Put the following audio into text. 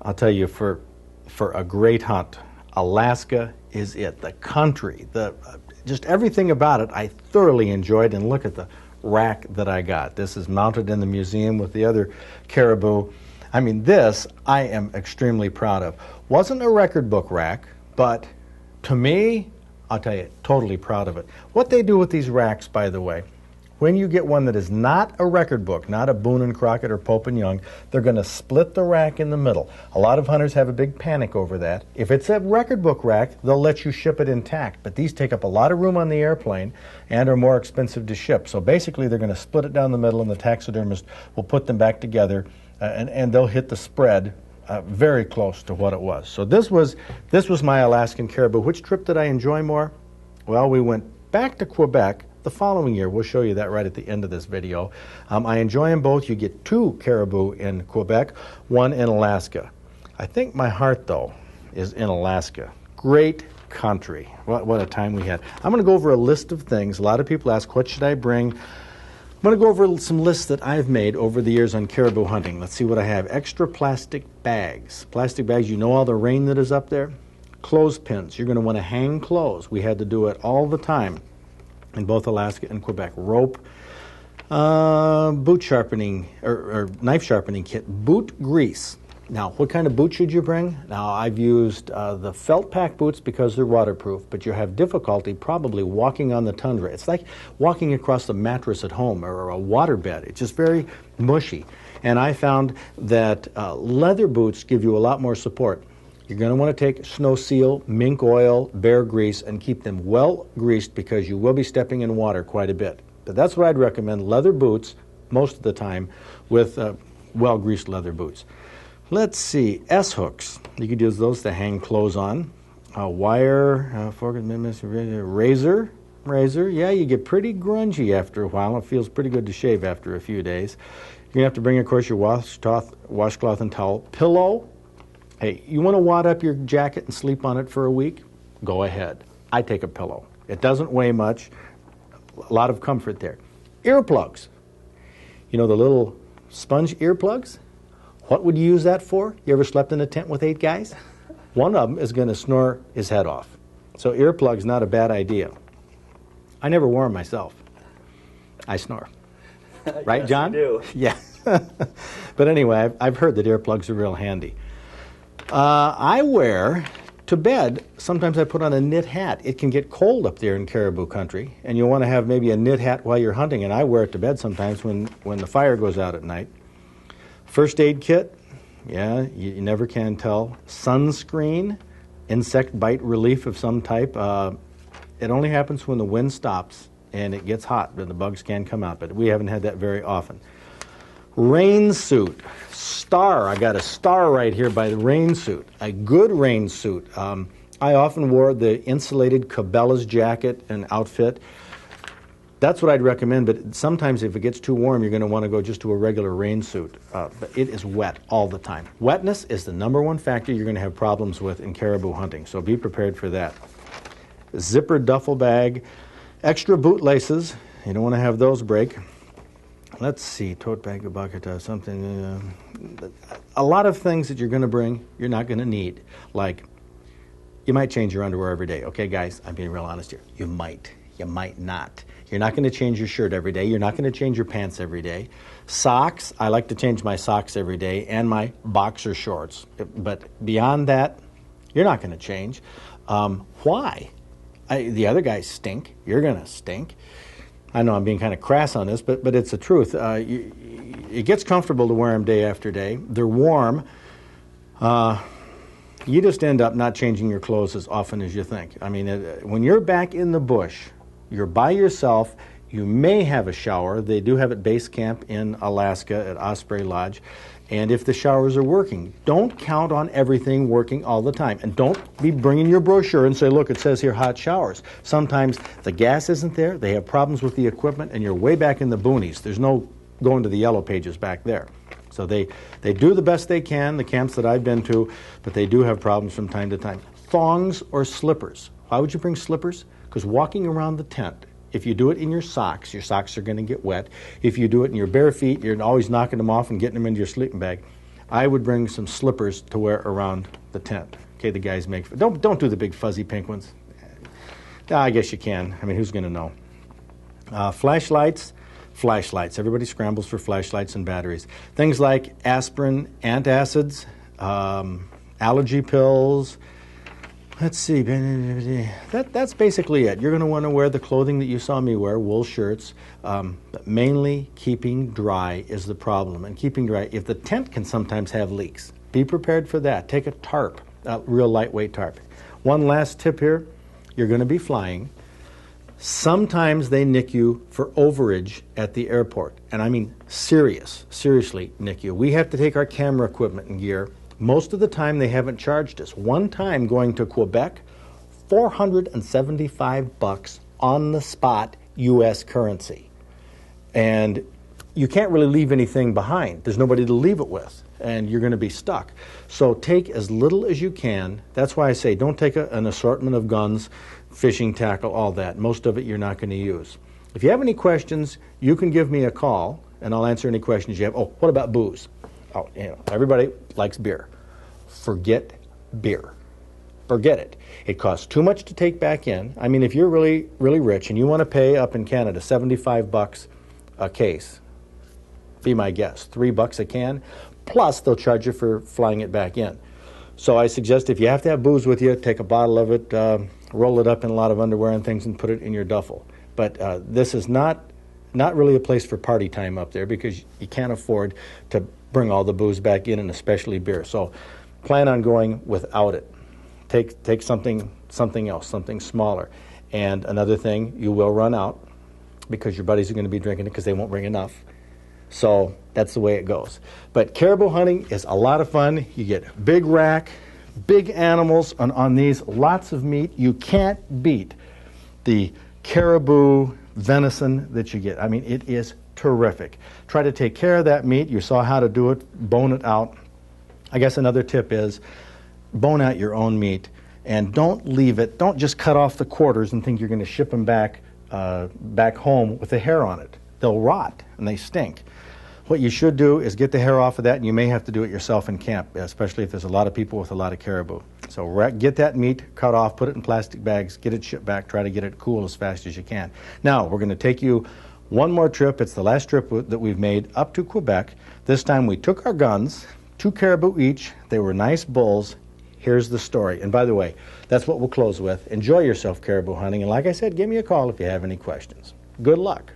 I'll tell you, for a great hunt, Alaska is it. The country, just everything about it, I thoroughly enjoyed. And look at the rack that I got. This is mounted in the museum with the other caribou. I mean, this I am extremely proud of. Wasn't a record book rack, but to me, I'll tell you, totally proud of it. What they do with these racks, by the way, when you get one that is not a record book, not a Boone and Crockett or Pope and Young, they're going to split the rack in the middle. A lot of hunters have a big panic over that. If it's a record book rack, they'll let you ship it intact, but these take up a lot of room on the airplane and are more expensive to ship. So basically, they're going to split it down the middle, and the taxidermist will put them back together, and they'll hit the spread very close to what it was. So this was my Alaskan caribou. Which trip did I enjoy more? Well, we went back to Quebec the following year. We'll show you that right at the end of this video. I enjoy them both. You get 2 caribou in Quebec, 1 in Alaska. I think my heart, though, is in Alaska. Great country. What a time we had. I'm going to go over a list of things. A lot of people ask, what should I bring? I'm going to go over some lists that I've made over the years on caribou hunting. Let's see what I have. Extra plastic bags. Plastic bags, you know all the rain that is up there? Clothespins. You're going to want to hang clothes. We had to do it all the time in both Alaska and Quebec. Rope, boot sharpening, or knife sharpening kit, boot grease. Now, what kind of boot should you bring? Now, I've used the felt pack boots because they're waterproof, but you have difficulty probably walking on the tundra. It's like walking across the mattress at home or a waterbed. It's just very mushy. And I found that leather boots give you a lot more support. You're going to want to take snow seal, mink oil, bear grease, and keep them well greased because you will be stepping in water quite a bit. But that's what I'd recommend, leather boots most of the time with well-greased leather boots. Let's see, S-hooks. You could use those to hang clothes on. Wire, fork, razor. Yeah, you get pretty grungy after a while. It feels pretty good to shave after a few days. You're going to have to bring, of course, your washcloth and towel. Pillow. Hey, you want to wad up your jacket and sleep on it for a week? Go ahead. I take a pillow. It doesn't weigh much. A lot of comfort there. Earplugs. You know the little sponge earplugs? What would you use that for? You ever slept in a tent with 8 guys? One of them is going to snore his head off. So earplugs, not a bad idea. I never wore them myself. I snore. Right, yes, John? You do. Yeah. But anyway, I've heard that earplugs are real handy. I wear to bed, sometimes I put on a knit hat. It can get cold up there in caribou country, and you'll want to have maybe a knit hat while you're hunting, and I wear it to bed sometimes when the fire goes out at night. First aid kit, yeah, you never can tell. Sunscreen, insect bite relief of some type. It only happens when the wind stops and it gets hot, then the bugs can come out, but we haven't had that very often. Rain suit, star. I got a star right here by the rain suit. A good rain suit. I often wore the insulated Cabela's jacket and outfit. That's what I'd recommend, but sometimes if it gets too warm, you're going to want to go just to a regular rain suit. But it is wet all the time. Wetness is the #1 factor you're going to have problems with in caribou hunting, so be prepared for that. Zipper duffel bag, extra boot laces. You don't want to have those break. Let's see, tote bag, a bucket, something. A lot of things that you're going to bring, you're not going to need. Like, you might change your underwear every day. Okay, guys, I'm being real honest here. You might not. You're not going to change your shirt every day. You're not going to change your pants every day. Socks, I like to change my socks every day and my boxer shorts. But beyond that, you're not going to change. Why? The other guys stink. You're going to stink. I know I'm being kind of crass on this, but it's the truth. It gets comfortable to wear them day after day. They're warm. You just end up not changing your clothes as often as you think. I mean, when you're back in the bush, you're by yourself. You may have a shower. They do have it base camp in Alaska at Osprey Lodge. And if the showers are working, don't count on everything working all the time. And don't be bringing your brochure and say, look, it says here hot showers. Sometimes the gas isn't there, they have problems with the equipment, and you're way back in the boonies. There's no going to the yellow pages back there. So they do the best they can, the camps that I've been to, but they do have problems from time to time. Thongs or slippers. Why would you bring slippers? Because walking around the tent, if you do it in your socks are going to get wet. If you do it in your bare feet, you're always knocking them off and getting them into your sleeping bag. I would bring some slippers to wear around the tent. Okay, the guys make, don't do the big fuzzy pink ones. I guess you can. I mean, who's going to know? Flashlights. Everybody scrambles for flashlights and batteries. Things like aspirin, antacids, allergy pills. Let's see. That's basically it. You're going to want to wear the clothing that you saw me wear, wool shirts. But mainly keeping dry is the problem. And keeping dry, if the tent can sometimes have leaks, be prepared for that. Take a tarp, a real lightweight tarp. One last tip here. You're going to be flying. Sometimes they nick you for overage at the airport. And I mean seriously nick you. We have to take our camera equipment and gear. Most of the time they haven't charged us. One time going to Quebec, $475 on the spot U.S. currency. And you can't really leave anything behind. There's nobody to leave it with. And you're going to be stuck. So take as little as you can. That's why I say don't take an assortment of guns, fishing tackle, all that. Most of it you're not going to use. If you have any questions, you can give me a call, and I'll answer any questions you have. Oh, what about booze? Oh, everybody likes beer. Forget beer. Forget it. It costs too much to take back in. I mean, if you're really, really rich and you want to pay up in Canada $75 a case, be my guest, $3 a can. Plus, they'll charge you for flying it back in. So I suggest if you have to have booze with you, take a bottle of it, roll it up in a lot of underwear and things, and put it in your duffel. But this is not really a place for party time up there because you can't afford to bring all the booze back in, and especially beer. So plan on going without it. Take something else, something smaller. And another thing, you will run out because your buddies are going to be drinking it because they won't bring enough. So that's the way it goes. But caribou hunting is a lot of fun. You get big rack, big animals on these, lots of meat. You can't beat the caribou venison that you get. I mean, it is terrific. Try to take care of that meat. You saw how to do it, bone it out. I guess another tip is bone out your own meat and don't leave it. Don't just cut off the quarters and think you're going to ship them back home with the hair on it. They'll rot and they stink. What you should do is get the hair off of that, and you may have to do it yourself in camp, especially if there's a lot of people with a lot of caribou. So get that meat cut off, put it in plastic bags, get it shipped back, try to get it cool as fast as you can. Now, we're going to take you one more trip. It's the last trip that we've made up to Quebec. This time we took our guns, 2 caribou each. They were nice bulls. Here's the story. And by the way, that's what we'll close with. Enjoy yourself caribou hunting. And like I said, give me a call if you have any questions. Good luck.